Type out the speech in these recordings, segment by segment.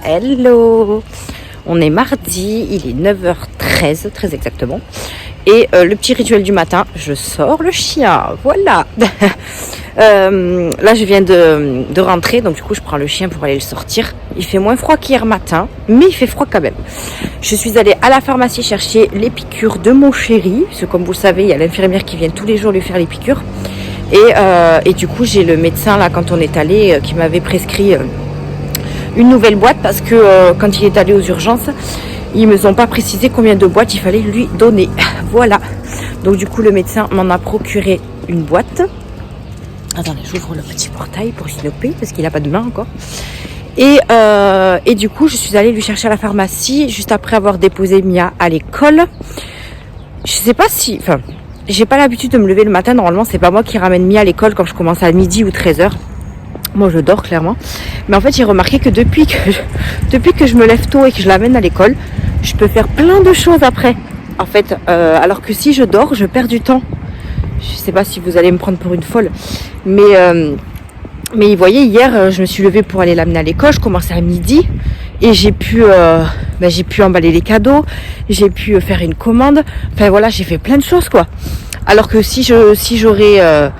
Hello. On est mardi, il est 9h13, très exactement. Et le petit rituel du matin, je sors le chien, voilà. Là je viens de rentrer, donc du coup je prends le chien pour aller le sortir. Il fait moins froid qu'hier matin, mais il fait froid quand même. Je suis allée à la pharmacie chercher les piqûres de mon chéri, parce que comme vous le savez, il y a l'infirmière qui vient tous les jours lui faire les piqûres. Et du coup j'ai le médecin là quand on est allé qui m'avait prescrit une nouvelle boîte parce que quand il est allé aux urgences, ils me ont pas précisé combien de boîtes il fallait lui donner. Voilà. Donc du coup le médecin m'en a procuré une boîte. Attendez, j'ouvre le petit portail pour sinoper parce qu'il n'a pas de main encore. Et du coup je suis allée lui chercher à la pharmacie juste après avoir déposé Mia à l'école. Je sais pas si... Enfin, j'ai pas l'habitude de me lever le matin. Normalement c'est pas moi qui ramène Mia à l'école quand je commence à midi ou 13h. Moi je dors clairement. Mais en fait j'ai remarqué que depuis que je me lève tôt et que je l'amène à l'école, je peux faire plein de choses après. En fait, alors que si je dors, je perds du temps. Je sais pas si vous allez me prendre pour une folle. Mais vous voyez, hier je me suis levée pour aller l'amener à l'école. Je commençais à midi. Et j'ai pu emballer les cadeaux. J'ai pu faire une commande. Enfin voilà, j'ai fait plein de choses quoi. Alors que si j'aurais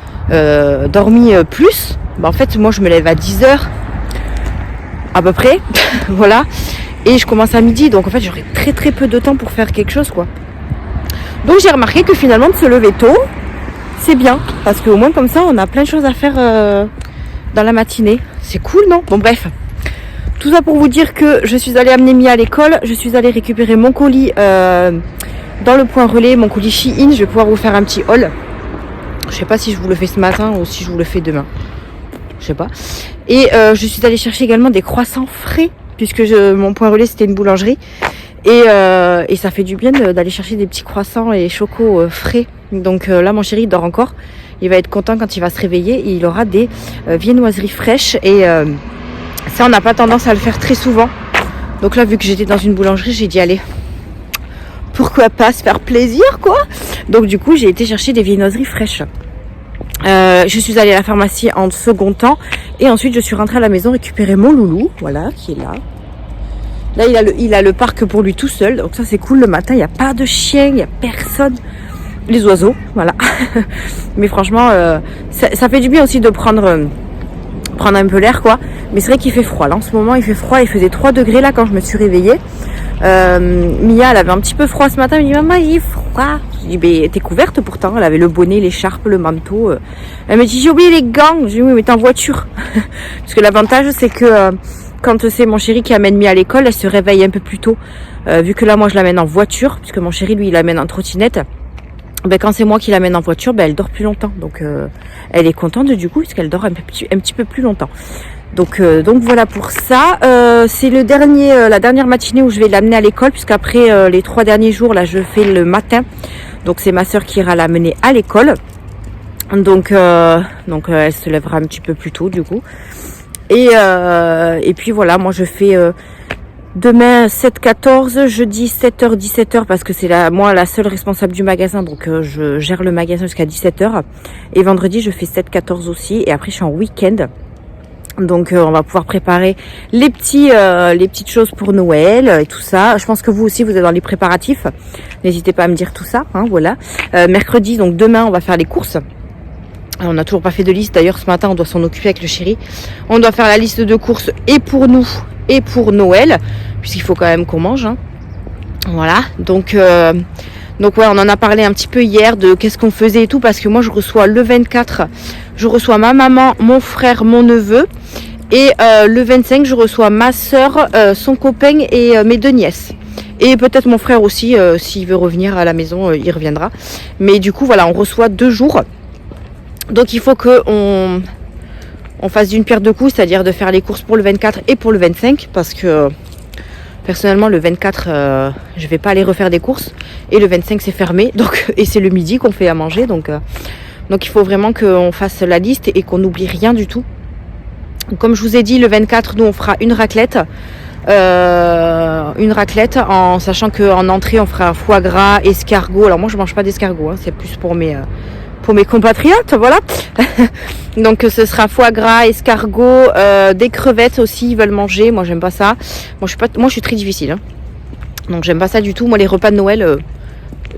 dormi plus, en fait moi je me lève à 10h à peu près. Voilà. Et je commence à midi. Donc en fait j'aurai très très peu de temps pour faire quelque chose quoi. Donc j'ai remarqué que finalement de se lever tôt, c'est bien. Parce qu'au moins comme ça on a plein de choses à faire dans la matinée. C'est cool non? Bon bref. Tout ça pour vous dire que je suis allée amener Mia à l'école. Je suis allée récupérer mon colis dans le point relais. Mon colis Shein. Je vais pouvoir vous faire un petit haul. Je sais pas si je vous le fais ce matin ou si je vous le fais demain. Je sais pas. Et je suis allée chercher également des croissants frais. Puisque mon point relais c'était une boulangerie. Et ça fait du bien d'aller chercher des petits croissants et chocos frais. Donc là mon chéri dort encore. Il va être content quand il va se réveiller. Et il aura des viennoiseries fraîches. Et ça on n'a pas tendance à le faire très souvent. Donc là vu que j'étais dans une boulangerie, j'ai dit allez, pourquoi pas se faire plaisir quoi. Donc du coup j'ai été chercher des viennoiseries fraîches. Je suis allée à la pharmacie en second temps. Et ensuite je suis rentrée à la maison récupérer mon loulou. Voilà, qui est là. Là il a le parc pour lui tout seul. Donc ça c'est cool, le matin il n'y a pas de chien, il n'y a personne. Les oiseaux, voilà. Mais franchement ça fait du bien aussi de prendre un peu l'air quoi. Mais c'est vrai qu'il fait froid là en ce moment, il fait froid. Il faisait 3 degrés là quand je me suis réveillée. Mia elle avait un petit peu froid ce matin. Elle me dit maman il est froid. Je dis mais t'es couverte pourtant. Elle avait le bonnet, l'écharpe, le manteau. Elle me dit j'ai oublié les gants. Je dis oui mais t'es en voiture. Parce que l'avantage c'est que quand c'est mon chéri qui amène Mia à l'école, elle se réveille un peu plus tôt. Vu que là moi je l'amène en voiture, puisque mon chéri lui il l'amène en trottinette. Ben, quand c'est moi qui l'amène en voiture, ben, elle dort plus longtemps. Donc elle est contente du coup puisqu'elle dort un petit peu plus longtemps. Donc voilà pour ça. C'est la dernière matinée où je vais l'amener à l'école, puisqu'après les 3 derniers jours là je fais le matin. Donc c'est ma soeur qui ira l'amener à l'école. Donc elle se lèvera un petit peu plus tôt du coup. Et puis voilà, moi je fais demain 7-14, jeudi 7h-17h parce que c'est moi la seule responsable du magasin, donc je gère le magasin jusqu'à 17h. Et vendredi je fais 7-14 aussi, et après je suis en week-end. Donc on va pouvoir préparer les petites choses pour Noël et tout ça. Je pense que vous aussi vous êtes dans les préparatifs. N'hésitez pas à me dire tout ça, hein, voilà. Mercredi, donc demain on va faire les courses. On n'a toujours pas fait de liste, d'ailleurs ce matin on doit s'en occuper avec le chéri. On doit faire la liste de courses et pour nous et pour Noël, puisqu'il faut quand même qu'on mange, hein. Voilà, donc ouais, on en a parlé un petit peu hier de qu'est-ce qu'on faisait et tout, parce que moi je reçois le 24, je reçois ma maman, mon frère, mon neveu, et le 25 je reçois ma soeur, son copain et mes 2 nièces. Et peut-être mon frère aussi, s'il veut revenir à la maison, il reviendra. Mais du coup voilà, on reçoit 2 jours. Donc il faut qu'on fasse d'une pierre deux coups, c'est-à-dire de faire les courses pour le 24 et pour le 25, parce que personnellement le 24 je vais pas aller refaire des courses, et le 25 c'est fermé, donc et c'est le midi qu'on fait à manger, donc il faut vraiment qu'on fasse la liste et qu'on n'oublie rien du tout. Comme je vous ai dit, le 24 nous on fera une raclette en sachant qu'en entrée on fera foie gras, escargot. Alors moi je mange pas d'escargot, hein, c'est plus pour pour mes compatriotes, voilà. Donc ce sera foie gras, escargot, des crevettes aussi, ils veulent manger. Moi j'aime pas ça. Moi je suis très difficile. Hein. Donc j'aime pas ça du tout. Moi les repas de Noël,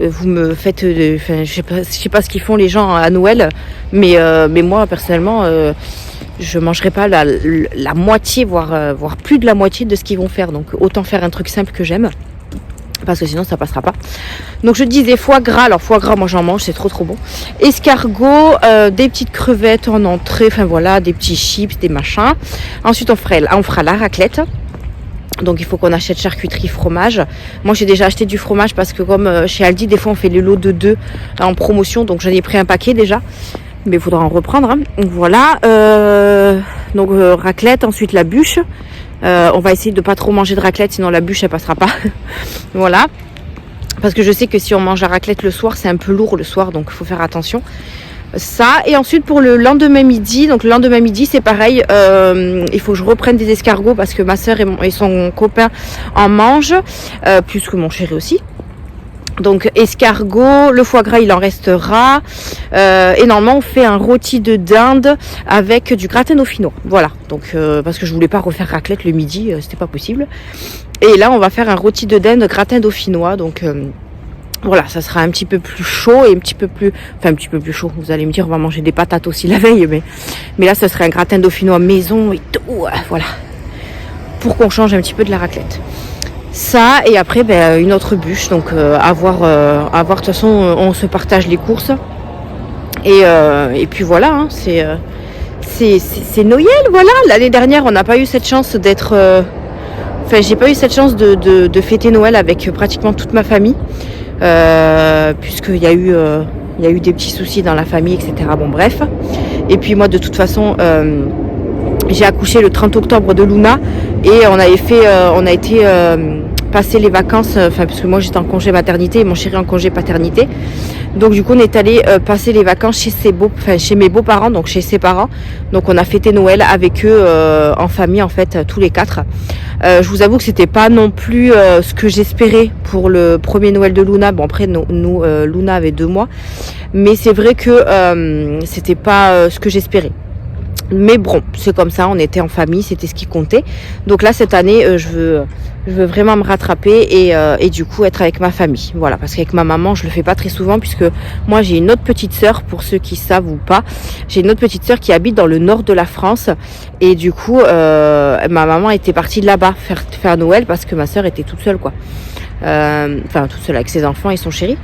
vous me faites, je sais pas ce qu'ils font les gens à Noël, mais moi personnellement, je mangerai pas la moitié, voire plus de la moitié de ce qu'ils vont faire. Donc autant faire un truc simple que j'aime. Parce que sinon ça passera pas. Donc je disais foie gras, alors foie gras moi j'en mange, c'est trop bon. Escargot, des petites crevettes en entrée, enfin voilà, des petits chips, des machins. Ensuite on fera la raclette. Donc il faut qu'on achète charcuterie, fromage. Moi j'ai déjà acheté du fromage parce que comme chez Aldi des fois on fait les lots de 2 en promotion. Donc j'en ai pris un paquet déjà. Mais il faudra en reprendre. Hein. Donc voilà. Donc raclette, ensuite la bûche. On va essayer de pas trop manger de raclette, sinon la bûche elle passera pas. Voilà. Parce que je sais que si on mange la raclette le soir, c'est un peu lourd le soir, donc il faut faire attention. Ça, et ensuite pour le lendemain midi, donc le lendemain midi c'est pareil, il faut que je reprenne des escargots parce que ma soeur et son copain en mangent, plus que mon chéri aussi. Donc escargot, le foie gras il en restera, et normalement on fait un rôti de dinde avec du gratin dauphinois. Voilà, donc parce que je voulais pas refaire raclette le midi, c'était pas possible. Et là on va faire un rôti de dinde gratin dauphinois, donc voilà, ça sera un petit peu plus chaud et un petit peu plus chaud. Vous allez me dire on va manger des patates aussi la veille, mais là ce serait un gratin dauphinois maison et tout, voilà, pour qu'on change un petit peu de la raclette. Ça, et après une autre bûche, donc à voir, de toute façon on se partage les courses et puis voilà, hein, c'est Noël, voilà. L'année dernière on n'a pas eu cette chance d'être, j'ai pas eu cette chance de fêter Noël avec pratiquement toute ma famille, puisqu'il y a eu des petits soucis dans la famille, etc. Bon bref, et puis moi de toute façon j'ai accouché le 30 octobre de Luna et on a été passer les vacances, parce que moi j'étais en congé maternité et mon chéri en congé paternité. Donc du coup on est allé passer les vacances chez mes beaux-parents, donc chez ses parents. Donc on a fêté Noël avec eux en famille en fait, tous les 4. Je vous avoue que c'était pas non plus ce que j'espérais pour le premier Noël de Luna. Bon après nous Luna avait 2 mois, mais c'est vrai que c'était pas ce que j'espérais. Mais bon, c'est comme ça, on était en famille, c'était ce qui comptait. Donc là, cette année, je veux vraiment me rattraper et du coup être avec ma famille. Voilà, parce qu'avec ma maman, je le fais pas très souvent puisque moi, j'ai une autre petite sœur, pour ceux qui savent ou pas. J'ai une autre petite sœur qui habite dans le nord de la France et du coup, ma maman était partie là-bas faire Noël parce que ma sœur était toute seule, quoi. Toute seule avec ses enfants et son chéri.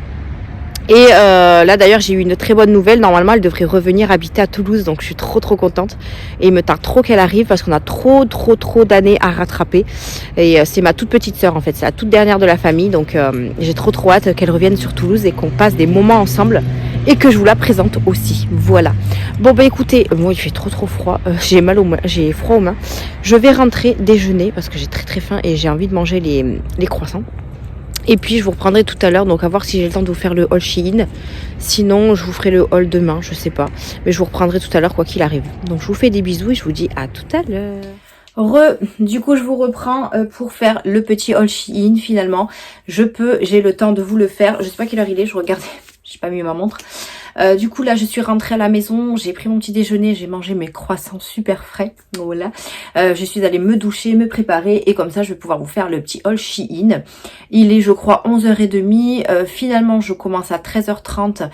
Et là d'ailleurs j'ai eu une très bonne nouvelle, normalement elle devrait revenir habiter à Toulouse, donc je suis trop contente et il me tarde trop qu'elle arrive parce qu'on a trop d'années à rattraper et c'est ma toute petite sœur en fait, c'est la toute dernière de la famille, donc j'ai trop hâte qu'elle revienne sur Toulouse et qu'on passe des moments ensemble et que je vous la présente aussi, voilà. Bon écoutez, moi il fait trop froid, j'ai froid aux mains, je vais rentrer déjeuner parce que j'ai très faim et j'ai envie de manger les croissants. Et puis je vous reprendrai tout à l'heure, donc à voir si j'ai le temps de vous faire le haul Shein. Sinon je vous ferai le haul demain, je sais pas. Mais je vous reprendrai tout à l'heure quoi qu'il arrive. Donc je vous fais des bisous et je vous dis à tout à l'heure. Du coup je vous reprends pour faire le petit haul Shein finalement. J'ai le temps de vous le faire. Je sais pas quelle heure il est, je regardais, j'ai pas mis ma montre. Du coup là je suis rentrée à la maison, j'ai pris mon petit déjeuner, j'ai mangé mes croissants super frais, voilà. Je suis allée me doucher, me préparer et comme ça je vais pouvoir vous faire le petit haul Shein. Il est je crois 11h30, finalement je commence à 13h30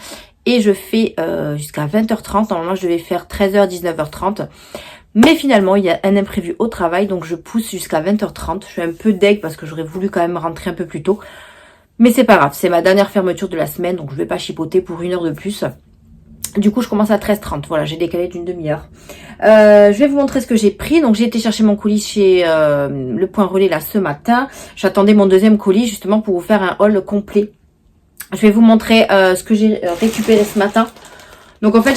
et je fais jusqu'à 20h30, normalement je devais faire 13h, 19h30. Mais finalement, il y a un imprévu au travail, donc je pousse jusqu'à 20h30. Je suis un peu deg parce que j'aurais voulu quand même rentrer un peu plus tôt. Mais c'est pas grave, c'est ma dernière fermeture de la semaine, donc je vais pas chipoter pour 1 heure de plus. Du coup, je commence à 13h30. Voilà, j'ai décalé d'une demi-heure. Je vais vous montrer ce que j'ai pris. Donc, j'ai été chercher mon colis chez Le Point Relais là ce matin. J'attendais mon deuxième colis justement pour vous faire un haul complet. Je vais vous montrer ce que j'ai récupéré ce matin. Donc en fait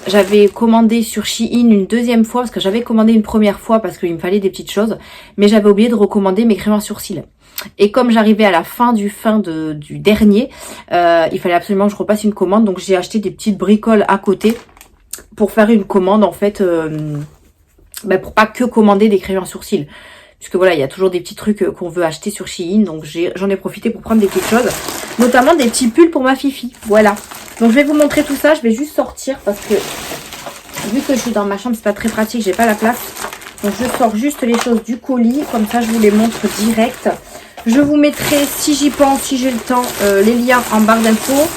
j'avais commandé sur Shein une deuxième fois parce que j'avais commandé une première fois parce qu'il me fallait des petites choses, mais j'avais oublié de recommander mes crayons à sourcils. Et comme j'arrivais à la fin du dernier, il fallait absolument que je repasse une commande, donc j'ai acheté des petites bricoles à côté pour faire une commande en fait, pour pas que commander des crayons à sourcils. puisque voilà, il y a toujours des petits trucs qu'on veut acheter sur Shein, donc j'en ai profité pour prendre des petites choses, notamment des petits pulls pour ma fifi, voilà. Donc je vais vous montrer tout ça, je vais juste sortir parce que vu que je suis dans ma chambre, c'est pas très pratique, j'ai pas la place. Donc je sors juste les choses du colis, comme ça je vous les montre direct. Je vous mettrai, si j'y pense, si j'ai le temps, les liens en barre d'infos.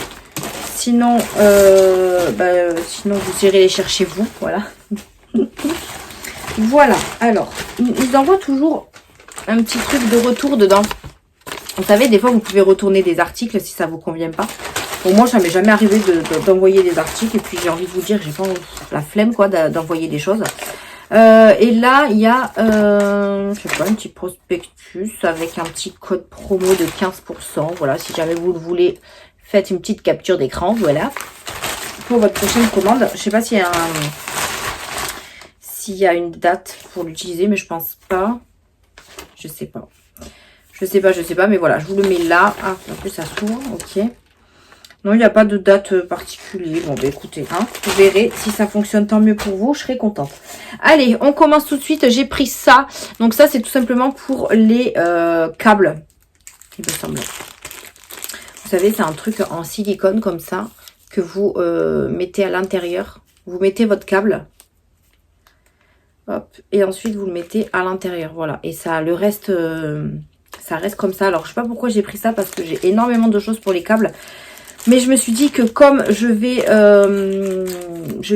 Sinon, sinon vous irez les chercher vous, voilà. Voilà, alors, ils envoient toujours un petit truc de retour dedans. Vous savez, des fois vous pouvez retourner des articles si ça vous convient pas. Bon, moi ça m'est jamais arrivé d'envoyer des articles, et puis j'ai envie de vous dire, j'ai pas la flemme quoi d'envoyer des choses. Et là, il y a, je sais pas, un petit prospectus avec un petit code promo de 15%. Voilà, si jamais vous le voulez, faites une petite capture d'écran, voilà. Pour votre prochaine commande. Je sais pas s'il y a une date pour l'utiliser, mais je pense pas. Je sais pas. Je sais pas, mais voilà, je vous le mets là. Ah, en plus ça s'ouvre, ok. Non, il n'y a pas de date particulière. Bon, bah écoutez, hein, vous verrez. Si ça fonctionne, tant mieux pour vous. Je serai contente. Allez, on commence tout de suite. J'ai pris ça. Donc ça, c'est tout simplement pour les câbles, il me semble. Vous savez, c'est un truc en silicone comme ça que vous mettez à l'intérieur. Vous mettez votre câble. Hop. Et ensuite, vous le mettez à l'intérieur. Voilà. Et ça, le reste, ça reste comme ça. Alors, je sais pas pourquoi j'ai pris ça parce que j'ai énormément de choses pour les câbles. Mais je me suis dit que comme je vais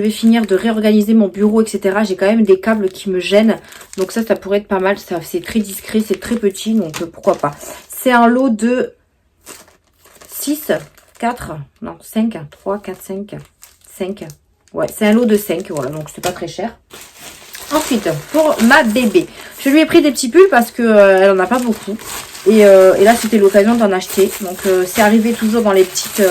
finir de réorganiser mon bureau, etc. J'ai quand même des câbles qui me gênent. Donc ça pourrait être pas mal. C'est très discret, c'est très petit. Donc pourquoi pas. C'est un lot de 6, 4, non 5, 3, 4, 5, 5. Ouais, c'est un lot de 5. Voilà, donc c'est pas très cher. Ensuite, pour ma bébé, je lui ai pris des petits pulls parce que elle en a pas beaucoup. Et là, c'était l'occasion d'en acheter. Donc, c'est arrivé toujours dans les petites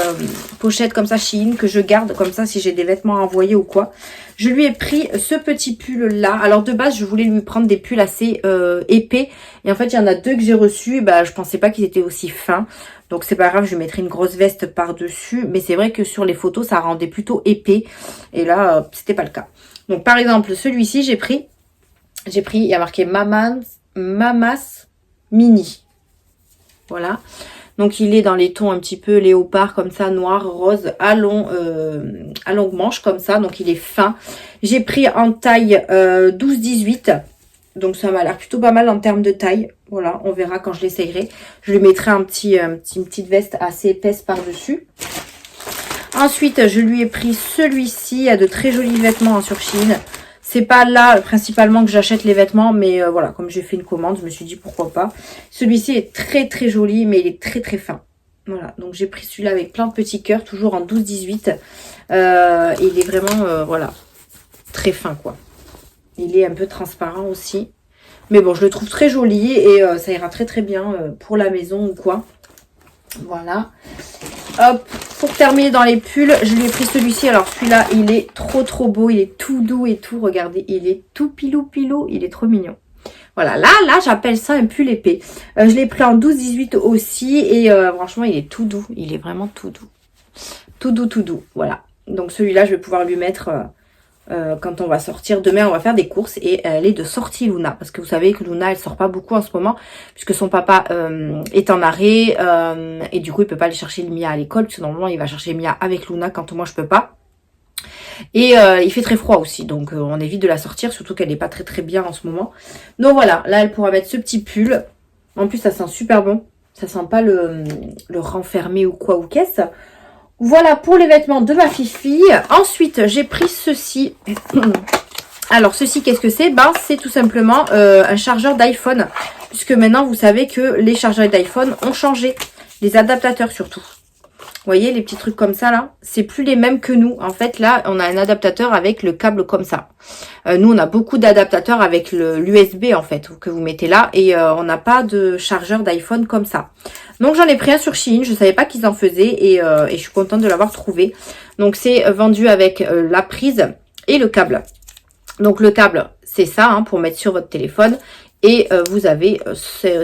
pochettes comme ça, Shein, que je garde comme ça si j'ai des vêtements à envoyer ou quoi. Je lui ai pris ce petit pull-là. Alors, de base, je voulais lui prendre des pulls assez épais. Et en fait, il y en a deux que j'ai reçus. Bah, je pensais pas qu'ils étaient aussi fins. Donc, c'est pas grave, je lui mettrai une grosse veste par-dessus. Mais c'est vrai que sur les photos, ça rendait plutôt épais. Et là, c'était pas le cas. Donc, par exemple, celui-ci, j'ai pris, il y a marqué Mamas Mini. Voilà. Donc, il est dans les tons un petit peu léopard, comme ça, noir, rose, à longue manche, comme ça. Donc, il est fin. J'ai pris en taille 12-18. Donc, ça m'a l'air plutôt pas mal en termes de taille. Voilà, on verra quand je l'essayerai. Je lui mettrai une petite veste assez épaisse par-dessus. Ensuite, je lui ai pris celui-ci. Il y a de très jolis vêtements sur Shein. C'est pas là principalement que j'achète les vêtements, mais voilà, comme j'ai fait une commande, je me suis dit pourquoi pas. Celui-ci est très très joli, mais il est très très fin. Voilà, donc j'ai pris celui-là avec plein de petits cœurs, toujours en 12-18. Il est vraiment, voilà, très fin quoi. Il est un peu transparent aussi. Mais bon, je le trouve très joli et ça ira très très bien pour la maison ou quoi. Voilà. Hop, pour terminer dans les pulls, je lui ai pris celui-ci. Alors celui-là, il est trop beau. Il est tout doux et tout. Regardez, il est tout pilou. Il est trop mignon. Voilà, là j'appelle ça un pull épais. Je l'ai pris en 12-18 aussi. Et franchement, il est tout doux. Il est vraiment tout doux. Tout doux. Voilà. Donc celui-là, je vais pouvoir lui mettre... quand on va sortir. Demain, on va faire des courses et elle est de sortie Luna. Parce que vous savez que Luna, elle sort pas beaucoup en ce moment puisque son papa est en arrêt et du coup, il peut pas aller chercher Mia à l'école puisque normalement, il va chercher Mia avec Luna quand moi, je peux pas. Et il fait très froid aussi, donc on évite de la sortir, surtout qu'elle n'est pas très bien en ce moment. Donc voilà, là, elle pourra mettre ce petit pull. En plus, ça sent super bon. Ça sent pas le renfermé ou quoi ou qu'est-ce. Voilà pour les vêtements de ma fifi. Ensuite, j'ai pris ceci. Alors, ceci, qu'est-ce que c'est? Ben, c'est tout simplement un chargeur d'iPhone. Puisque maintenant, vous savez que les chargeurs d'iPhone ont changé. Les adaptateurs surtout. Vous voyez, les petits trucs comme ça, là, c'est plus les mêmes que nous. En fait, là, on a un adaptateur avec le câble comme ça. Nous, on a beaucoup d'adaptateurs avec l'USB, en fait, que vous mettez là. Et on n'a pas de chargeur d'iPhone comme ça. Donc, j'en ai pris un sur Shein. Je ne savais pas qu'ils en faisaient. Et je suis contente de l'avoir trouvé. Donc, c'est vendu avec la prise et le câble. Donc, le câble, c'est ça, hein, pour mettre sur votre téléphone. Et vous avez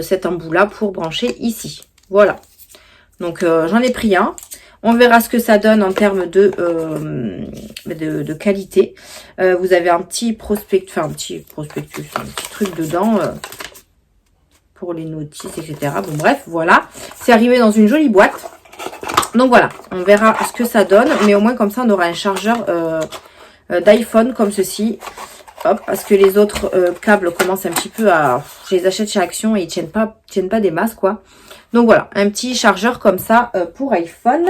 cet embout-là pour brancher ici. Voilà. Donc, j'en ai pris un. On verra ce que ça donne en termes de qualité. Vous avez un petit prospectus, un petit truc dedans. pour les notices, etc. Bon bref, voilà. C'est arrivé dans une jolie boîte. Donc voilà, on verra ce que ça donne. Mais au moins comme ça, on aura un chargeur d'iPhone comme ceci. Hop, parce que les autres câbles commencent un petit peu à... Je les achète chez Action et ils tiennent pas des masses, quoi. Donc voilà, un petit chargeur comme ça pour iPhone.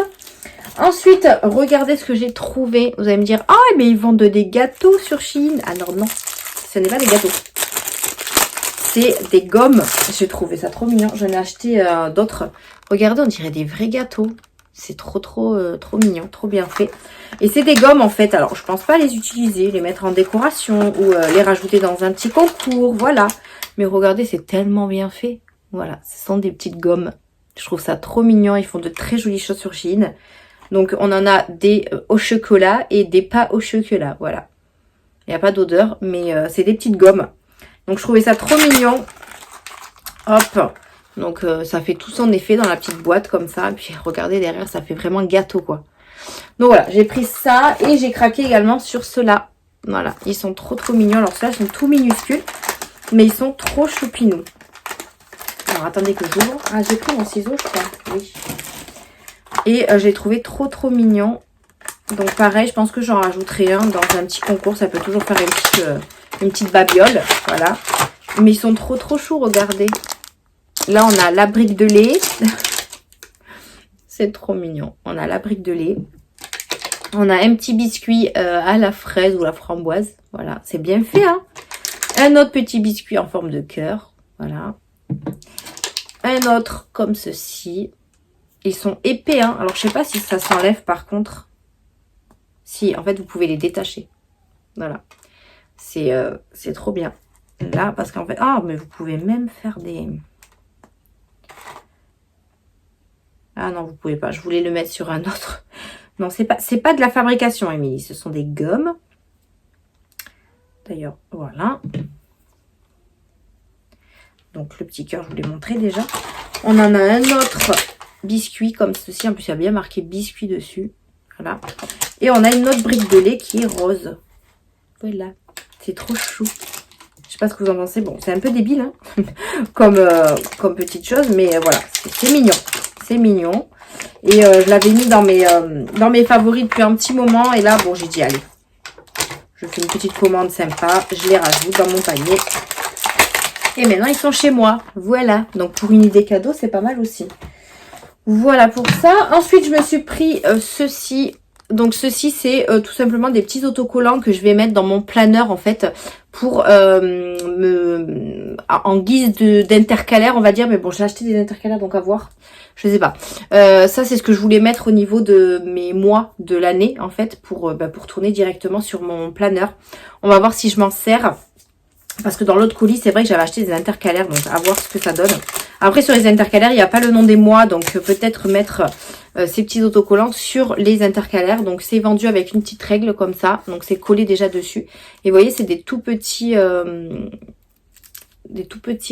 Ensuite, regardez ce que j'ai trouvé. Vous allez me dire, ah, mais ils vendent des gâteaux sur Shein. Alors non, ce n'est pas des gâteaux. C'est des gommes. J'ai trouvé ça trop mignon. J'en ai acheté d'autres. Regardez, on dirait des vrais gâteaux. C'est trop mignon, trop bien fait. Et c'est des gommes en fait. Alors, je pense pas les utiliser, les mettre en décoration ou les rajouter dans un petit concours. Voilà. Mais regardez, c'est tellement bien fait. Voilà, ce sont des petites gommes. Je trouve ça trop mignon. Ils font de très jolies choses sur Shein. Donc, on en a des au chocolat et des pas au chocolat. Voilà. Il n'y a pas d'odeur, mais c'est des petites gommes. Donc, je trouvais ça trop mignon. Hop. Donc, ça fait tout son effet dans la petite boîte comme ça. Et puis, regardez derrière, ça fait vraiment gâteau, quoi. Donc, voilà, j'ai pris ça et j'ai craqué également sur ceux-là. Voilà, ils sont trop mignons. Alors, ceux-là, ils sont tout minuscules, mais ils sont trop choupinous. Alors, attendez que j'ouvre. Ah, j'ai pris mon ciseau, je crois. Oui. Et j'ai trouvé trop mignon. Donc, pareil, je pense que j'en rajouterai un dans un petit concours. Ça peut toujours faire une petite babiole. Voilà. Mais ils sont trop choux, regardez. Là, on a la brique de lait. C'est trop mignon. On a la brique de lait. On a un petit biscuit à la fraise ou la framboise. Voilà, c'est bien fait, hein. Un autre petit biscuit en forme de cœur. Voilà. Un autre comme ceci. Ils sont épais, hein. Alors, je sais pas si ça s'enlève par contre. Si, en fait, vous pouvez les détacher. Voilà. C'est trop bien. Là, parce qu'en fait... Ah, mais vous pouvez même faire des... Ah non, vous pouvez pas. Je voulais le mettre sur un autre. Non, c'est pas de la fabrication, Émilie. Ce sont des gommes. D'ailleurs, voilà. Donc, le petit cœur, je vous l'ai montré déjà. On en a un autre biscuit comme ceci. En plus, il y a bien marqué biscuit dessus. Voilà. Et on a une autre brique de lait qui est rose. Voilà. C'est trop chou. Je sais pas ce que vous en pensez. Bon, c'est un peu débile, hein, comme petite chose. Mais voilà, c'est mignon. C'est mignon. Et je l'avais mis dans mes favoris depuis un petit moment. Et là, bon, j'ai dit, allez, je fais une petite commande sympa. Je les rajoute dans mon panier. Et maintenant, ils sont chez moi. Voilà. Donc, pour une idée cadeau, c'est pas mal aussi. Voilà pour ça. Ensuite, je me suis pris ceci. Donc, ceci, c'est tout simplement des petits autocollants que je vais mettre dans mon planeur, en fait, pour en guise d'intercalaire, on va dire. Mais bon, j'ai acheté des intercalaires, donc à voir. Je sais pas. Ça, c'est ce que je voulais mettre au niveau de mes mois de l'année, en fait, pour tourner directement sur mon planeur. On va voir si je m'en sers. Parce que dans l'autre colis, c'est vrai que j'avais acheté des intercalaires, donc à voir ce que ça donne. Après, sur les intercalaires, il n'y a pas le nom des mois, donc peut-être mettre ces petits autocollants sur les intercalaires. Donc, c'est vendu avec une petite règle comme ça, donc c'est collé déjà dessus. Et vous voyez, c'est des tout petits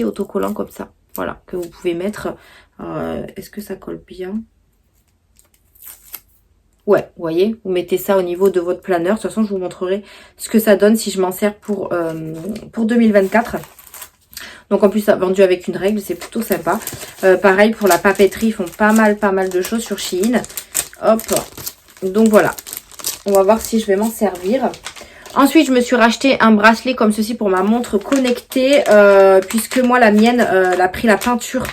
autocollants comme ça, voilà, que vous pouvez mettre. Est-ce que ça colle bien ? Ouais, vous voyez, vous mettez ça au niveau de votre planeur. De toute façon, je vous montrerai ce que ça donne si je m'en sers pour 2024. Donc, en plus, ça vendu avec une règle, c'est plutôt sympa. Pareil, pour la papeterie, ils font pas mal de choses sur Shein. Hop, donc voilà. On va voir si je vais m'en servir. Ensuite, je me suis racheté un bracelet comme ceci pour ma montre connectée. Puisque moi, la mienne, elle a pris la peinture.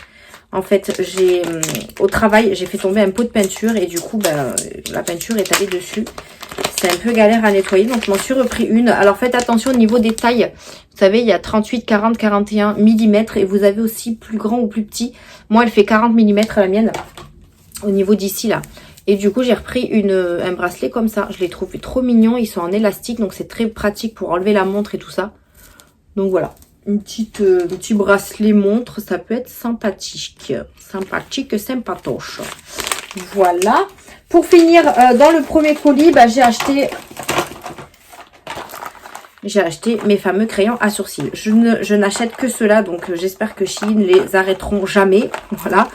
En fait, au travail, j'ai fait tomber un pot de peinture et du coup, la peinture est allée dessus. C'est un peu galère à nettoyer, donc je m'en suis repris une. Alors, faites attention au niveau des tailles. Vous savez, il y a 38, 40, 41 mm et vous avez aussi plus grand ou plus petit. Moi, elle fait 40 mm la mienne au niveau d'ici, là. Et du coup, j'ai repris un bracelet comme ça. Je les trouve trop mignons. Ils sont en élastique, donc c'est très pratique pour enlever la montre et tout ça. Donc, voilà. Un petit bracelet montre, ça peut être sympathique. Sympatoche. Voilà. Pour finir, dans le premier colis, j'ai acheté mes fameux crayons à sourcils. Je n'achète que ceux-là, donc j'espère que Shein les arrêteront jamais. Voilà.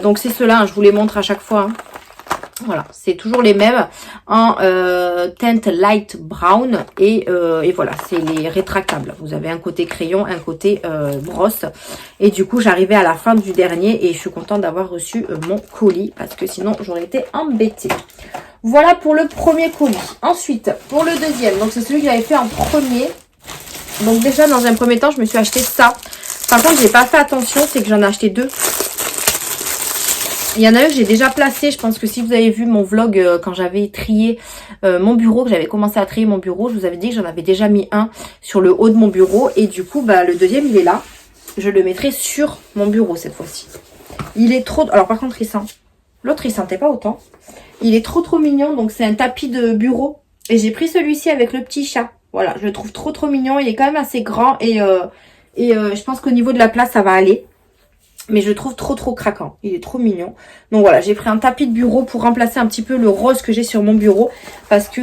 Donc c'est ceux-là, hein, je vous les montre à chaque fois. Hein. Voilà, c'est toujours les mêmes en teinte light brown et voilà, c'est les rétractables. Vous avez un côté crayon, un côté brosse. Et du coup, j'arrivais à la fin du dernier et je suis contente d'avoir reçu mon colis parce que sinon, j'aurais été embêtée. Voilà pour le premier colis. Ensuite, pour le deuxième, donc c'est celui que j'avais fait en premier. Donc déjà, dans un premier temps, je me suis acheté ça. Par contre, j'ai pas fait attention, c'est que j'en ai acheté deux. Il y en a un que j'ai déjà placé, je pense que si vous avez vu mon vlog quand j'avais trié mon bureau, que j'avais commencé à trier mon bureau, je vous avais dit que j'en avais déjà mis un sur le haut de mon bureau. Et du coup, bah, le deuxième, il est là. Je le mettrai sur mon bureau cette fois-ci. Il est trop... Alors par contre, il sent... L'autre, il sentait pas autant. Il est trop mignon, donc c'est un tapis de bureau. Et j'ai pris celui-ci avec le petit chat. Voilà, je le trouve trop mignon. Il est quand même assez grand et je pense qu'au niveau de la place, ça va aller. Mais je le trouve trop craquant. Il est trop mignon. Donc voilà, j'ai pris un tapis de bureau pour remplacer un petit peu le rose que j'ai sur mon bureau. Parce que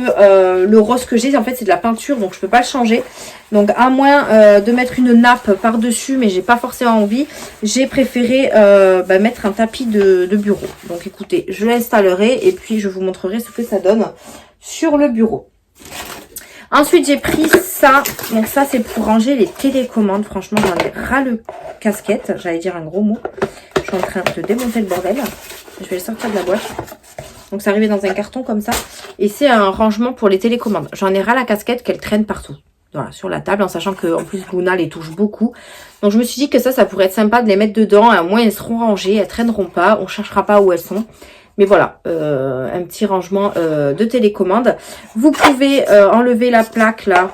le rose que j'ai, en fait, c'est de la peinture. Donc je peux pas le changer. Donc à moins de mettre une nappe par-dessus, mais j'ai pas forcément envie. J'ai préféré mettre un tapis de bureau. Donc écoutez, je l'installerai et puis je vous montrerai ce que ça donne sur le bureau. Ensuite, j'ai pris ça. Donc ça, c'est pour ranger les télécommandes. Franchement, j'en ai ras le casquette. J'allais dire un gros mot. Je suis en train de démonter le bordel. Je vais le sortir de la boîte. Donc ça arrivait dans un carton comme ça. Et c'est un rangement pour les télécommandes. J'en ai ras la casquette qu'elle traîne partout. Voilà, sur la table. En sachant qu'en plus, Luna les touche beaucoup. Donc je me suis dit que ça pourrait être sympa de les mettre dedans. Et au moins, elles seront rangées. Elles traîneront pas. On ne cherchera pas où elles sont. Mais voilà, un petit rangement de télécommande. Vous pouvez enlever la plaque là.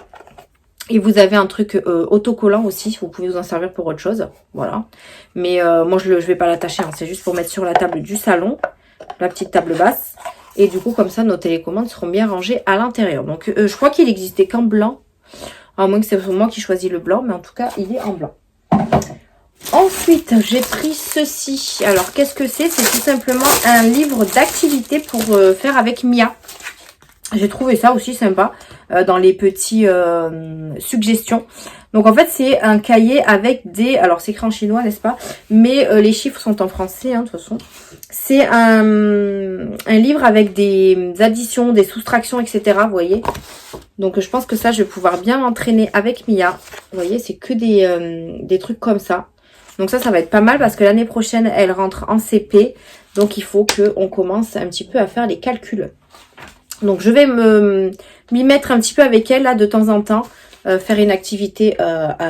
Et vous avez un truc autocollant aussi. Vous pouvez vous en servir pour autre chose. Voilà. Mais moi, je vais pas l'attacher. Hein. C'est juste pour mettre sur la table du salon. La petite table basse. Et du coup, comme ça, nos télécommandes seront bien rangées à l'intérieur. Donc, je crois qu'il existait qu'en blanc. À moins que c'est moi qui choisis le blanc. Mais en tout cas, il est en blanc. Ensuite, j'ai pris ceci. Alors, qu'est-ce que c'est? C'est tout simplement un livre d'activité pour faire avec Mia. J'ai trouvé ça aussi sympa dans les petits suggestions. Donc, en fait, c'est un cahier avec des... Alors, c'est écrit en chinois, n'est-ce pas? Mais les chiffres sont en français, hein, de toute façon. C'est un livre avec des additions, des soustractions, etc. Vous voyez? Donc, je pense que ça, je vais pouvoir bien m'entraîner avec Mia. Vous voyez, c'est que des trucs comme ça. Donc ça va être pas mal parce que l'année prochaine, elle rentre en CP. Donc, il faut qu'on commence un petit peu à faire les calculs. Donc, je vais m'y mettre un petit peu avec elle, là, de temps en temps. Faire une activité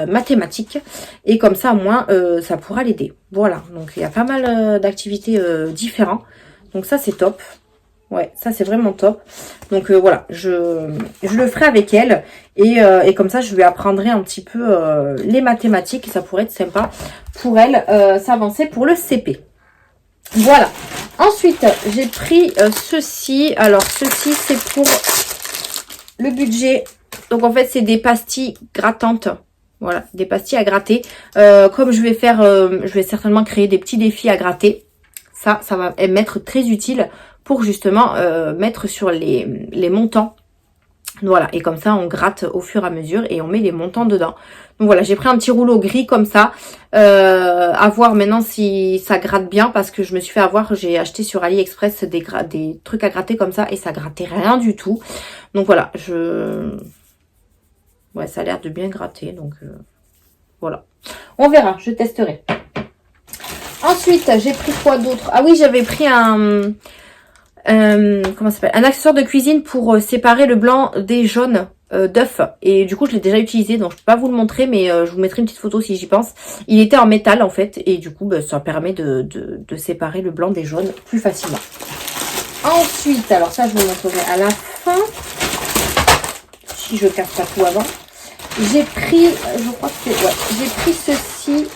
mathématique. Et comme ça, au moins, ça pourra l'aider. Voilà. Donc, il y a pas mal d'activités différentes. Donc, ça, c'est top. Ouais, ça, c'est vraiment top. Donc, voilà. Je le ferai avec elle. Et comme ça, je lui apprendrai un petit peu les mathématiques. Et ça pourrait être sympa pour elle s'avancer pour le CP. Voilà. Ensuite, j'ai pris ceci. Alors, ceci, c'est pour le budget. Donc, en fait, c'est des pastilles grattantes. Voilà, des pastilles à gratter. Comme je vais faire, je vais certainement créer des petits défis à gratter. Ça va m'être très utile pour justement mettre sur les montants. Voilà, et comme ça, on gratte au fur et à mesure et on met les montants dedans. Donc voilà, j'ai pris un petit rouleau gris comme ça. À voir maintenant si ça gratte bien parce que je me suis fait avoir. J'ai acheté sur AliExpress des trucs à gratter comme ça et ça grattait rien du tout. Donc voilà, ouais, ça a l'air de bien gratter. Donc voilà, on verra, je testerai. Ensuite, j'ai pris quoi d'autre? Ah oui, j'avais pris comment ça s'appelle? Un accessoire de cuisine pour séparer le blanc des jaunes d'œufs. Et du coup, je l'ai déjà utilisé, donc je peux pas vous le montrer, mais je vous mettrai une petite photo si j'y pense. Il était en métal en fait, et du coup, ça permet de séparer le blanc des jaunes plus facilement. Ensuite, alors ça, je vous montrerai à la fin. Si je casse pas tout avant. J'ai pris, je crois que c'est... Ouais, j'ai pris ceci.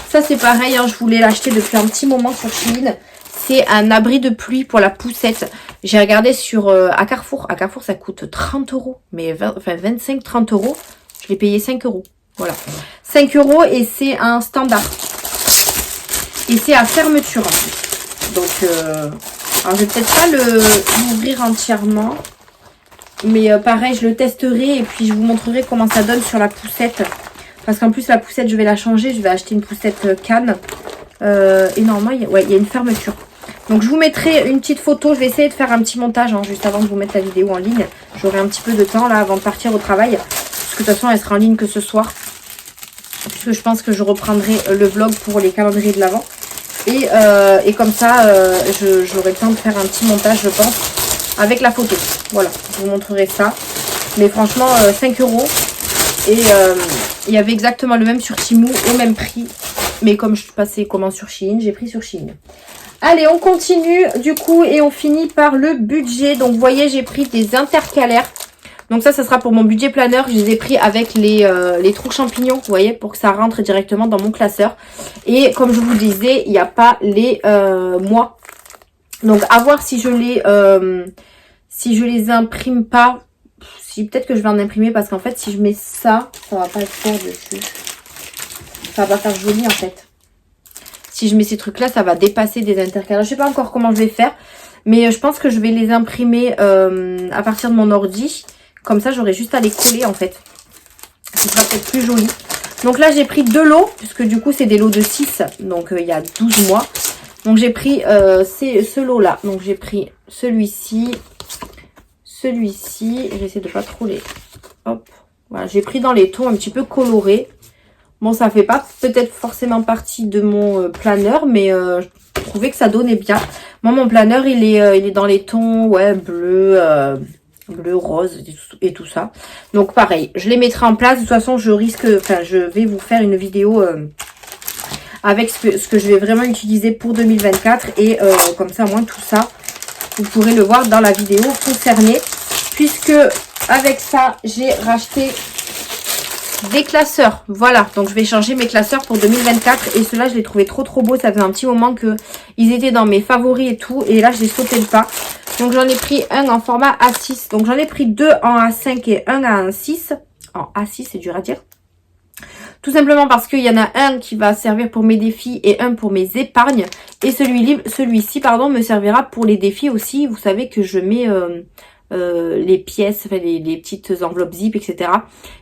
Ça, c'est pareil, hein, je voulais l'acheter depuis un petit moment sur Shein. C'est un abri de pluie pour la poussette. J'ai regardé sur à Carrefour. À Carrefour, ça coûte 30 €. Mais 25-30 €. Je l'ai payé 5 €. Voilà. 5 € et c'est un standard. Et c'est à fermeture en plus. Donc, alors je vais peut-être pas l'ouvrir entièrement. Mais pareil, je le testerai et puis je vous montrerai comment ça donne sur la poussette. Parce qu'en plus, la poussette, je vais la changer. Je vais acheter une poussette canne. Et normalement, il y a une fermeture. Donc je vous mettrai une petite photo, je vais essayer de faire un petit montage hein, juste avant de vous mettre la vidéo en ligne. J'aurai un petit peu de temps là avant de partir au travail, parce que de toute façon elle sera en ligne que ce soir. Puisque je pense que je reprendrai le vlog pour les calendriers de l'Avent. Et comme ça, j'aurai le temps de faire un petit montage, je pense, avec la photo. Voilà, je vous montrerai ça. Mais franchement, 5 €. Et il y avait exactement le même sur Temu, au même prix. Mais comme je suis passée commande sur Shein, j'ai pris sur Shein. Allez, on continue du coup et on finit par le budget. Donc, vous voyez, j'ai pris des intercalaires. Donc ça sera pour mon budget planeur. Je les ai pris avec les trous champignons, vous voyez, pour que ça rentre directement dans mon classeur. Et comme je vous disais, il n'y a pas les mois. Donc, à voir si je les imprime pas. Si peut-être que je vais en imprimer parce qu'en fait, si je mets ça, ça va pas être fort dessus. Ça va pas faire joli en fait. Si je mets ces trucs-là, ça va dépasser des intercalaires. Je sais pas encore comment je vais faire. Mais je pense que je vais les imprimer à partir de mon ordi. Comme ça, j'aurai juste à les coller en fait. Ce sera peut-être plus joli. Donc là, j'ai pris 2 lots. Puisque du coup, c'est des lots de 6. Donc il y a 12 mois. Donc j'ai pris ce lot-là. Donc j'ai pris celui-ci. Celui-ci. J'essaie de pas trop les... Hop. Voilà, j'ai pris dans les tons un petit peu colorés. Bon, ça fait pas peut-être forcément partie de mon planeur, mais je trouvais que ça donnait bien. Moi, mon planeur, il est dans les tons, ouais, bleu, bleu, rose et tout ça. Donc, pareil, je les mettrai en place. De toute façon, je vais vous faire une vidéo avec ce que je vais vraiment utiliser pour 2024. Et comme ça, au moins, tout ça, vous pourrez le voir dans la vidéo concernée. Puisque, avec ça, j'ai racheté... des classeurs, voilà, donc je vais changer mes classeurs pour 2024 et ceux-là je les trouvais trop beaux, ça faisait un petit moment que ils étaient dans mes favoris et tout et là j'ai sauté le pas. Donc j'en ai pris un en format A6, donc j'en ai pris 2 en A5 et un en A6, en A6 c'est dur à dire. Tout simplement parce qu'il y en a un qui va servir pour mes défis et un pour mes épargnes et celui-ci pardon me servira pour les défis aussi. Vous savez que je mets... les pièces, enfin les petites enveloppes zip, etc.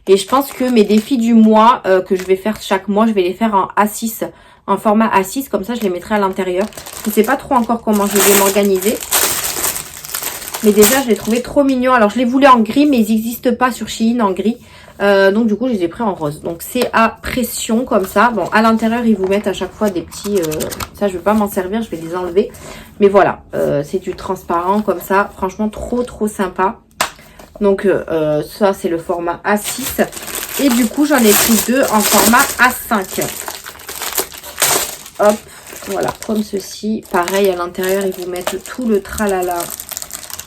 Et je pense que mes défis du mois que je vais faire chaque mois, je vais les faire en A6, en format A6, comme ça je les mettrai à l'intérieur. Je ne sais pas trop encore comment je vais m'organiser. Mais déjà je les trouvais trop mignons. Alors je les voulais en gris, mais ils n'existent pas sur Shein en gris. Donc du coup je les ai pris en rose. Donc c'est à pression comme ça. Bon, à l'intérieur ils vous mettent à chaque fois des petits... ça je ne vais pas m'en servir, je vais les enlever. Mais voilà, c'est du transparent comme ça. Franchement trop sympa. Donc ça c'est le format A6. Et du coup j'en ai pris 2 en format A5. Hop, voilà, comme ceci. Pareil à l'intérieur ils vous mettent tout le tralala.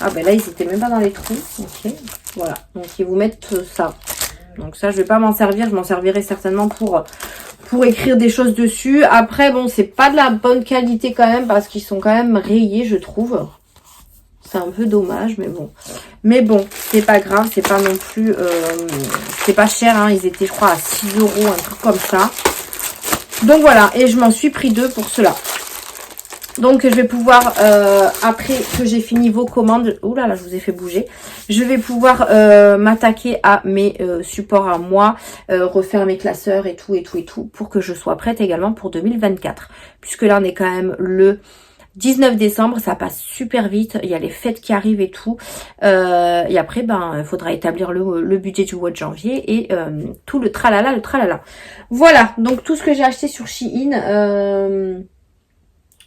Ah ben là ils étaient même pas dans les trous. Ok, voilà. Donc ils vous mettent ça. Donc ça, je vais pas m'en servir. Je m'en servirai certainement pour écrire des choses dessus. Après, bon, c'est pas de la bonne qualité quand même parce qu'ils sont quand même rayés, je trouve. C'est un peu dommage, mais bon. Mais bon, c'est pas grave. C'est pas non plus... c'est pas cher, hein. Ils étaient, je crois, à 6 €, un truc comme ça. Donc voilà. Et je m'en suis pris 2 pour cela. Donc je vais pouvoir, après que j'ai fini vos commandes, ouh là là, je vous ai fait bouger, je vais pouvoir m'attaquer à mes supports à moi, refaire mes classeurs et tout, pour que je sois prête également pour 2024. Puisque là on est quand même le 19 décembre, ça passe super vite, il y a les fêtes qui arrivent et tout. Et après, ben, il faudra établir le budget du mois de janvier et tout le tralala, Voilà, donc tout ce que j'ai acheté sur Shein...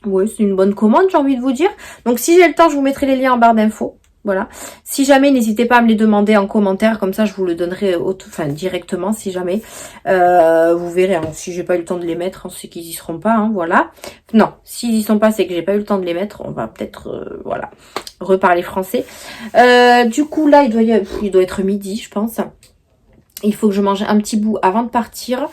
ouais, c'est une bonne commande, j'ai envie de vous dire. Donc, si j'ai le temps, je vous mettrai les liens en barre d'infos. Voilà. Si jamais, n'hésitez pas à me les demander en commentaire. Comme ça, je vous le donnerai directement, si jamais. Vous verrez. Hein, si j'ai pas eu le temps de les mettre, c'est qu'ils y seront pas. Hein, voilà. Non, s'ils y sont pas, c'est que j'ai pas eu le temps de les mettre. On va peut-être, voilà, reparler français. Du coup, là, il doit être midi, je pense. Il faut que je mange un petit bout avant de partir.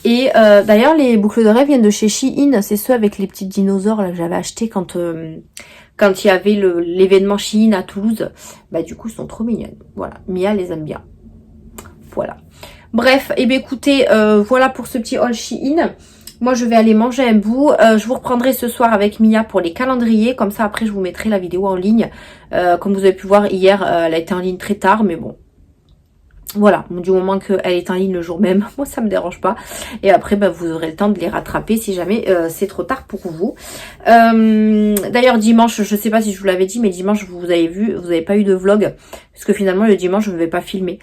Et d'ailleurs, les boucles d'oreilles viennent de chez Shein. C'est ceux avec les petits dinosaures là, que j'avais acheté quand il y avait l'événement Shein à Toulouse. Bah du coup, ils sont trop mignonnes. Voilà, Mia les aime bien. Voilà. Bref, et bien écoutez, voilà pour ce petit haul Shein. Moi, je vais aller manger un bout. Je vous reprendrai ce soir avec Mia pour les calendriers. Comme ça, après, je vous mettrai la vidéo en ligne. Comme vous avez pu voir hier, elle a été en ligne très tard, mais bon. Voilà, du moment qu'elle est en ligne le jour même, moi ça me dérange pas. Et après, bah, vous aurez le temps de les rattraper si jamais c'est trop tard pour vous. D'ailleurs, dimanche, je sais pas si je vous l'avais dit, mais dimanche, vous avez vu, vous n'avez pas eu de vlog. Puisque finalement, le dimanche, je ne vais pas filmer.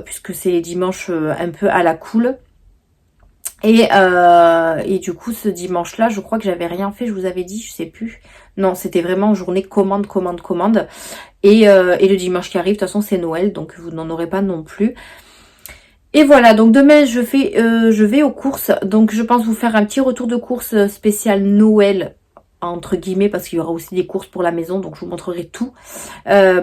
Puisque c'est les dimanches un peu à la cool. Et du coup, ce dimanche-là, je crois que j'avais rien fait, je vous avais dit, je sais plus. Non, c'était vraiment journée commande. Et le dimanche qui arrive, de toute façon, c'est Noël, donc vous n'en aurez pas non plus. Et voilà, donc demain, je vais aux courses. Donc, je pense vous faire un petit retour de courses spécial Noël, entre guillemets, parce qu'il y aura aussi des courses pour la maison, donc je vous montrerai tout.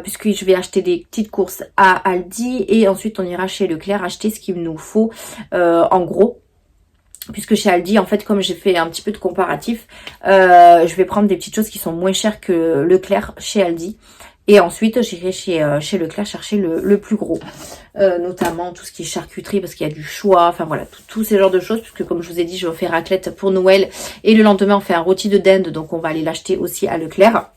Puisque je vais acheter des petites courses à Aldi, et ensuite, on ira chez Leclerc acheter ce qu'il nous faut en gros. Puisque chez Aldi, en fait, comme j'ai fait un petit peu de comparatif, je vais prendre des petites choses qui sont moins chères que Leclerc chez Aldi. Et ensuite, j'irai chez Leclerc chercher le plus gros. Notamment tout ce qui est charcuterie, parce qu'il y a du choix. Enfin voilà, tous ces genres de choses. Puisque comme je vous ai dit, je vais faire raclette pour Noël. Et le lendemain, on fait un rôti de dinde. Donc on va aller l'acheter aussi à Leclerc.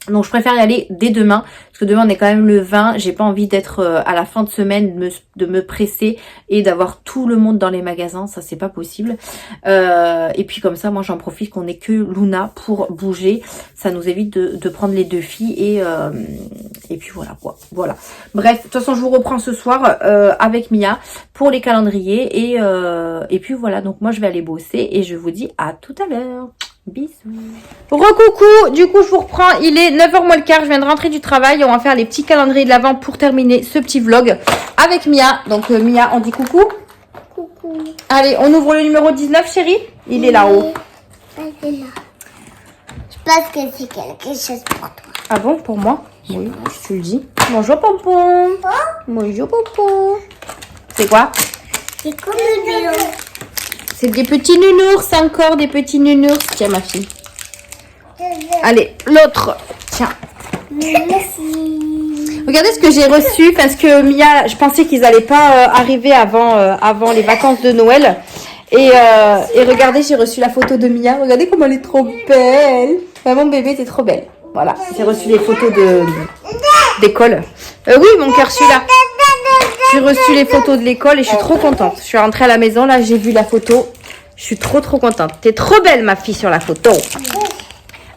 Donc je préfère y aller dès demain, parce que demain on est quand même le 20, j'ai pas envie d'être à la fin de semaine, de me presser et d'avoir tout le monde dans les magasins, ça c'est pas possible. Et puis comme ça, moi j'en profite qu'on ait que Luna pour bouger, ça nous évite de prendre les deux filles et puis voilà quoi. Voilà. Bref, de toute façon je vous reprends ce soir avec Mia pour les calendriers et puis voilà, donc moi je vais aller bosser et je vous dis à tout à l'heure. Bisous. Recoucou, du coup je vous reprends, il est 9h moins le quart, je viens de rentrer du travail, on va faire les petits calendriers de l'Avent pour terminer ce petit vlog avec Mia. Donc Mia, on dit coucou. Coucou. Allez, on ouvre le numéro 19 chérie. Il est là-haut. Il est là. Je pense que c'est quelque chose pour toi. Ah bon, pour moi? Oui, je te le dis. Bonjour pompon. Oh, Bonjour pompon. C'est quoi? c'est comme le vélo. C'est des petits nounours, encore des petits nounours. Tiens ma fille. Allez, l'autre. Tiens. Merci. Regardez ce que j'ai reçu parce que Mia, je pensais qu'ils allaient pas arriver avant les vacances de Noël. Et regardez, j'ai reçu la photo de Mia. Regardez comme elle est trop belle. Maman bébé, t'es trop belle. Voilà, j'ai reçu les photos d'école. Oui, mon cœur, celui-là. J'ai reçu les photos de l'école et je suis trop contente. Je suis rentrée à la maison, là, j'ai vu la photo. Je suis trop contente. T'es trop belle, ma fille, sur la photo.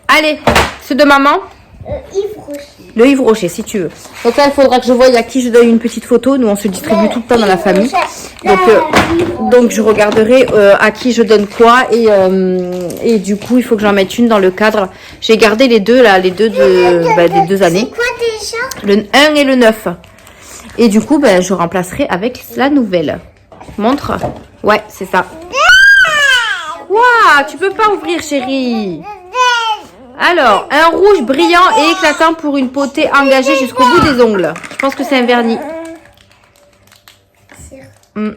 Allez, ceux de maman. Yves Rocher. Le Yves Rocher, si tu veux. Donc là, il faudra que je voie à qui je donne une petite photo. Nous, on se distribue tout le temps dans la famille. Donc je regarderai à qui je donne quoi. Et du coup, il faut que j'en mette une dans le cadre. J'ai gardé les deux, là, des 2 années. C'est quoi déjà? Le 1 et le 9. Et du coup, je remplacerai avec la nouvelle. Montre. Ouais, c'est ça. Waouh, tu peux pas ouvrir, chérie. Alors, un rouge brillant et éclatant pour une potée engagée jusqu'au bout des ongles. Je pense que c'est un vernis. Là,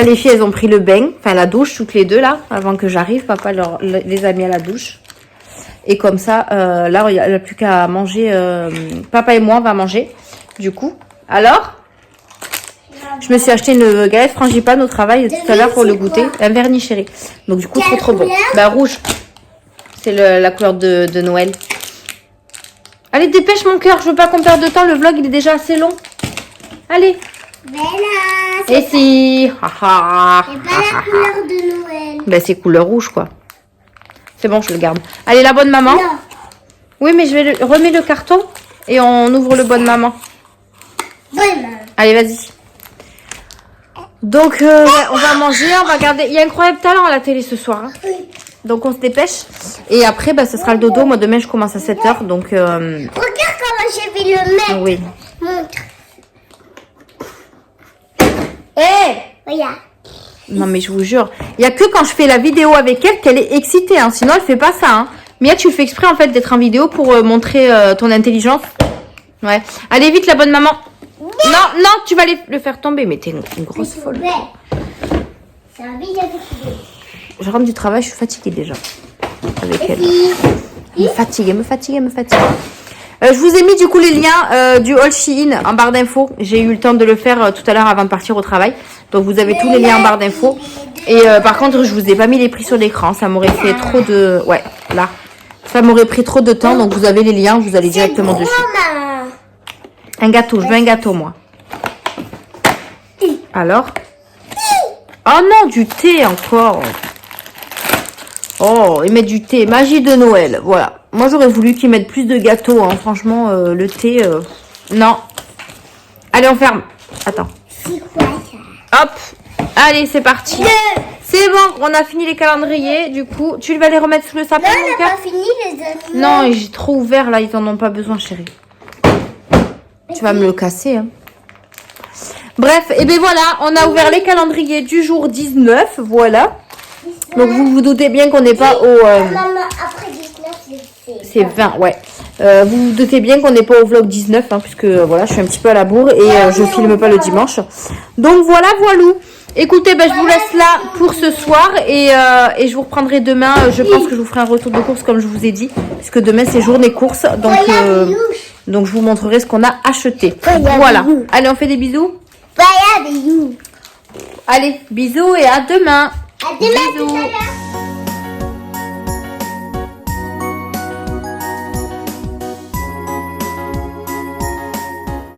les filles, elles ont pris le bain, enfin la douche, toutes les deux là, avant que j'arrive. Papa les a mis à la douche. Et comme ça, là, il n'y a plus qu'à manger. Papa et moi, on va manger. Du coup, alors, je me suis acheté une galette frangipane au travail tout à l'heure pour le goûter. Un vernis chéri. Donc du coup, trop bon. Bah rouge. C'est la couleur de Noël. Allez, dépêche mon cœur. Je veux pas qu'on perde de temps. Le vlog, il est déjà assez long. Allez. Bella. Et si. C'est pas la couleur de Noël. Ben c'est couleur rouge quoi. C'est bon, je le garde. Allez, la bonne maman. Non. Oui, mais je vais remettre le carton et on ouvre le bonne maman. Bonne. Allez, vas-y. Donc, on va manger, on va regarder. Il y a Incroyable Talent à la télé ce soir. Hein. Donc, on se dépêche. Et après, ce sera le dodo. Moi, demain, je commence à 7h. Donc, Regarde comment je vais le mettre. oui. Montre. Regarde. Non, mais je vous jure. Il n'y a que quand je fais la vidéo avec elle qu'elle est excitée. Hein. Sinon, elle fait pas ça. Hein. Mia, tu fais exprès, en fait, d'être en vidéo pour montrer ton intelligence. Ouais. Allez, vite, la bonne maman. Non, tu vas le faire tomber. Mais t'es une grosse folle. C'est un vide avec lui. Je rentre du travail, je suis fatiguée déjà. Avec elle. Elle me fatigue. Je vous ai mis du coup les liens du haul Shein en barre d'infos. J'ai eu le temps de le faire tout à l'heure avant de partir au travail. Donc vous avez tous les liens en barre d'infos. Et par contre, je vous ai pas mis les prix sur l'écran. Ça m'aurait fait trop de... Ouais, là. Ça m'aurait pris trop de temps. Donc vous avez les liens, vous allez directement dessus. Un gâteau, je veux un gâteau, moi. Alors? Oh non, du thé encore. Oh, ils mettent du thé. Magie de Noël, voilà. Moi, j'aurais voulu qu'ils mettent plus de gâteaux, hein. Franchement, le thé, non. Allez, on ferme. Attends. C'est quoi ça? Hop. Allez, c'est parti. C'est bon, on a fini les calendriers. Du coup, tu vas les remettre sous le sapin, Non, mon on n'a cœur? pas fini les amis. Non, j'ai trop ouvert, là. Ils en ont pas besoin, chérie. Tu vas me le casser, hein. Bref, et bien voilà, on a ouvert les calendriers du jour 19, voilà. Donc vous vous doutez bien qu'on n'est pas au... Maman, après 19, c'est 20, ouais. Vous vous doutez bien qu'on n'est pas au vlog 19, hein, puisque voilà, je suis un petit peu à la bourre et je filme pas le dimanche. Donc voilà, voilou. Écoutez, ben, je vous laisse là pour ce soir et je vous reprendrai demain. Je pense que je vous ferai un retour de course comme je vous ai dit, puisque demain c'est journée course. Donc je vous montrerai ce qu'on a acheté. Voilà. Allez, on fait des bisous. Voilà, bisous. Allez, bisous et à demain. À demain, Bisous. tout à l'heure.